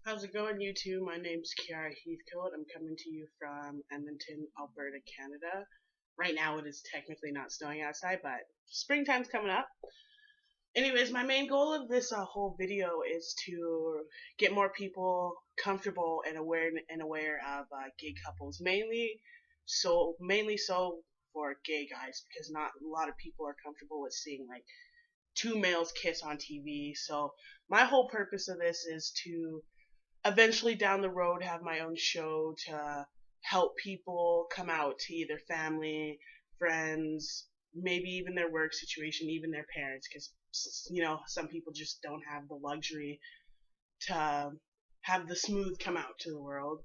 How's it going, YouTube? My name's Kiara Heathcote. I'm coming to you from Edmonton, Alberta, Canada. Right now, it is technically not snowing outside, but springtime's coming up. Anyways, my main goal of this whole video is to get more people comfortable and aware of gay couples, mainly so for gay guys, because not a lot of people are comfortable with seeing like two males kiss on TV. So my whole purpose of this is to eventually down the road have my own show to help people come out to either family, friends, maybe even their work situation, even their parents, because some people just don't have the luxury to have the smooth come out to the world.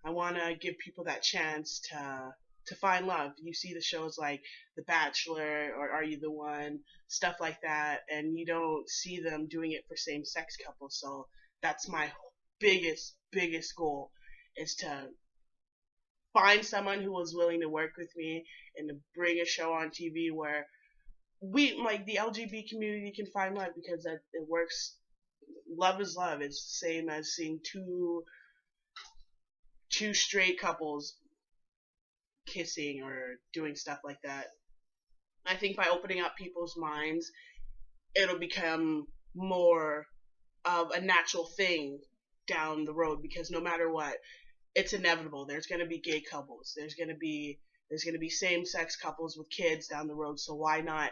I want to give people that chance to find love. You see the shows like The Bachelor or Are You the One, stuff like that, and you don't see them doing it for same-sex couples. So that's my biggest goal, is to find someone who was willing to work with me and to bring a show on TV where we, like, the LGBT community can find love, because it works. Love is love. It's the same as seeing two straight couples kissing or doing stuff like that. I think by opening up people's minds, it'll become more of a natural thing down the road, because no matter what, it's inevitable. There's going to be gay couples. There's going to be same-sex couples with kids down the road. So why not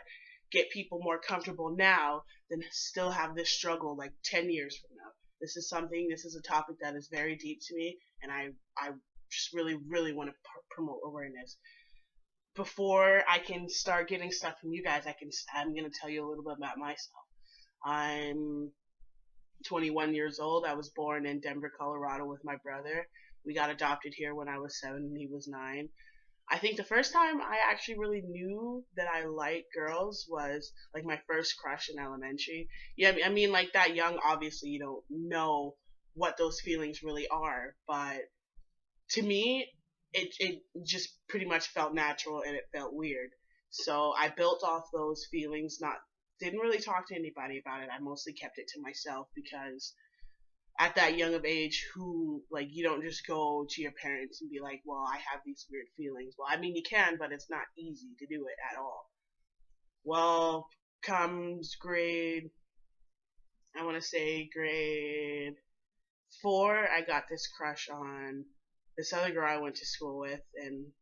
get people more comfortable now than still have this struggle like 10 years from now? This is a topic that is very deep to me, and I just really want to promote awareness. Before I can start getting stuff from you guys, I'm going to tell you a little bit about myself. I'm 21 years old. I was born in Denver, Colorado with my brother. We got adopted here when I was 7 and he was 9. I think the first time I actually really knew that I liked girls was like my first crush in elementary. Yeah, I mean, like, that young, obviously you don't know what those feelings really are, but to me, it just pretty much felt natural and it felt weird. So I built off those feelings, not didn't really talk to anybody about it. I mostly kept it to myself, because at that young of age, who, like, you don't just go to your parents and be like, well, I have these weird feelings. Well, I mean, you can, but it's not easy to do it at all. Well, comes I want to say grade 4, I got this crush on this other girl I went to school with, and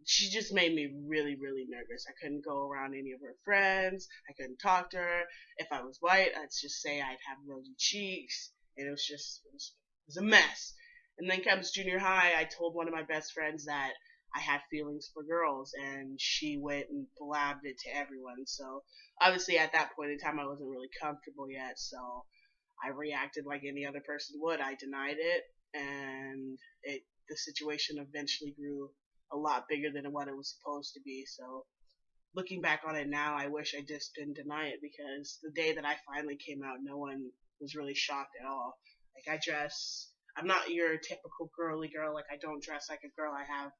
she just made me really nervous. I couldn't go around any of her friends. I couldn't talk to her. If I was white, I'd just say I'd have rosy cheeks, and it was a mess. And then comes junior high, I told one of my best friends that I had feelings for girls, and she went and blabbed it to everyone. So obviously at that point in time, I wasn't really comfortable yet, so I reacted like any other person would. I denied it, and the situation eventually grew a lot bigger than what it was supposed to be. So looking back on it now, I wish I just didn't deny it, because the day that I finally came out, no one was really shocked at all. Like, I'm not your typical girly girl. Like, I don't dress like a girl. I have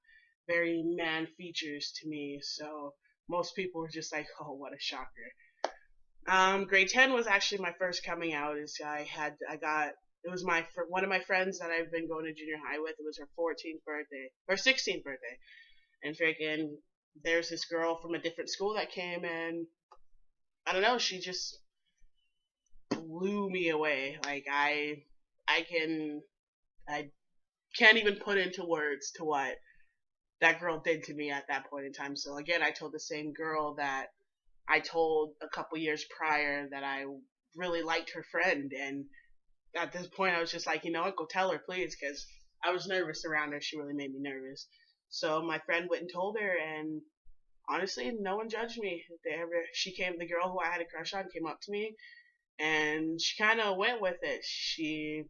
very man features to me. So most people were just like, oh, what a shocker. Grade 10 was actually my first coming out. It was one of my friends that I've been going to junior high with. It was her 14th birthday, or 16th birthday, and freaking, there's this girl from a different school that came, and I don't know, she just blew me away. Like, I can't even put into words to what that girl did to me at that point in time. So again, I told the same girl that I told a couple years prior that I really liked her friend, and at this point I was just like, you know what, go tell her, please, because I was nervous around her. She really made me nervous. So my friend went and told her, and honestly, no one judged me. The girl who I had a crush on came up to me, and she kind of went with it. She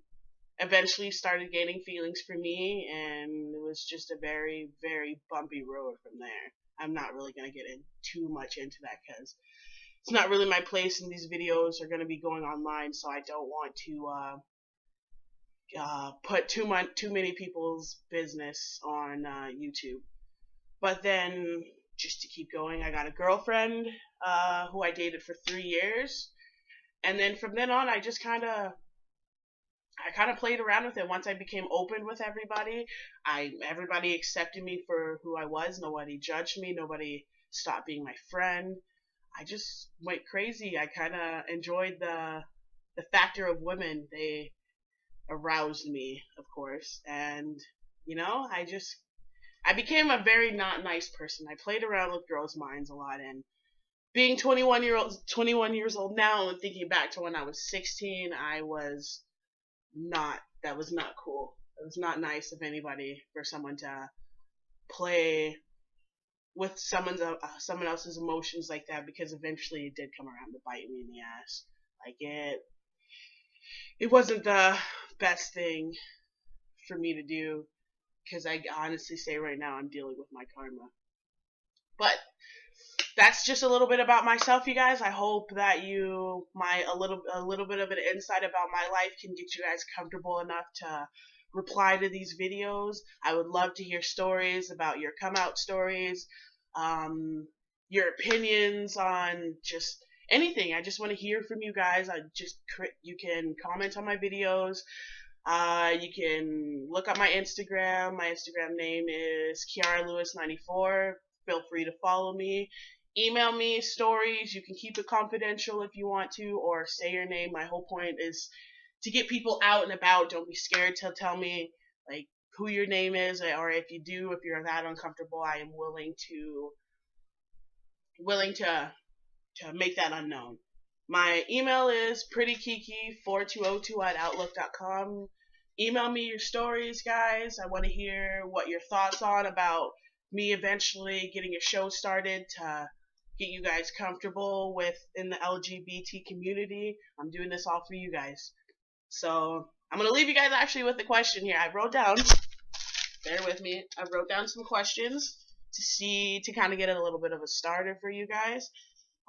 eventually started gaining feelings for me, and it was just a very bumpy road from there. I'm not really going to get too much into that, because it's not really my place, and these videos are going to be going online, so I don't want to put too many people's business on YouTube. But then, just to keep going, I got a girlfriend who I dated for 3 years, and then from then on, I just kind of I kind of played around with it. Once I became open with everybody, everybody accepted me for who I was. Nobody judged me. Nobody stopped being my friend. I just went crazy. I kind of enjoyed the factor of women. They aroused me, of course, and I became a very not nice person. I played around with girls' minds a lot, and being 21 years old now, and thinking back to when I was 16, I was not. That was not cool. It was not nice of anybody for someone to play with someone else's emotions like that, because eventually it did come around to bite me in the ass. Like it wasn't the best thing for me to do, because I honestly say right now I'm dealing with my karma. But that's just a little bit about myself, you guys. I hope that a little bit of an insight about my life can get you guys comfortable enough to reply to these videos. I would love to hear stories about your come out stories, your opinions on just anything. I just want to hear from you guys. You can comment on my videos. You can look up my Instagram. My Instagram name is KiaraLewis94. Feel free to follow me. Email me stories. You can keep it confidential if you want to, or say your name. My whole point is to get people out and about. Don't be scared to tell me like who your name is, or if you're that uncomfortable, I am willing to make that unknown. My email is prettykiki4202@outlook.com. Email me your stories, guys. I want to hear what your thoughts on about me eventually getting a show started to get you guys comfortable in the LGBT community. I'm doing this all for you guys. So I'm going to leave you guys actually with the question here. I wrote down, bear with me, I wrote down some questions to kind of get a little bit of a starter for you guys.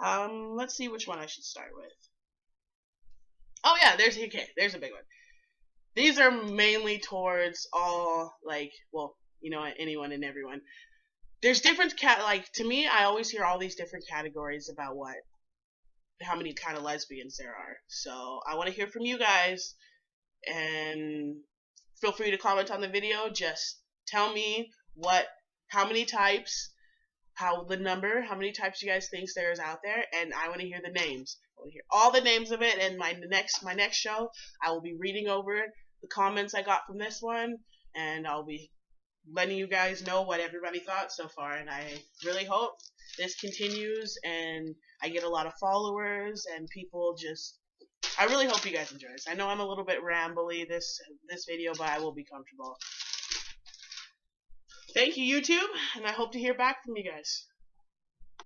Let's see which one I should start with. Oh yeah, there's a big one. These are mainly towards all, anyone and everyone. There's different to me, I always hear all these different categories about how many kind of lesbians there are. So I want to hear from you guys, and feel free to comment on the video. Just tell me how many types, how many types you guys think there is out there, and I want to hear the names. I want to hear all the names of it, and my next show, I will be reading over the comments I got from this one, and I'll be letting you guys know what everybody thought so far, and I really hope this continues, and I get a lot of followers, and I really hope you guys enjoy this. I know I'm a little bit rambly this video, but I will be comfortable. Thank you, YouTube, and I hope to hear back from you guys.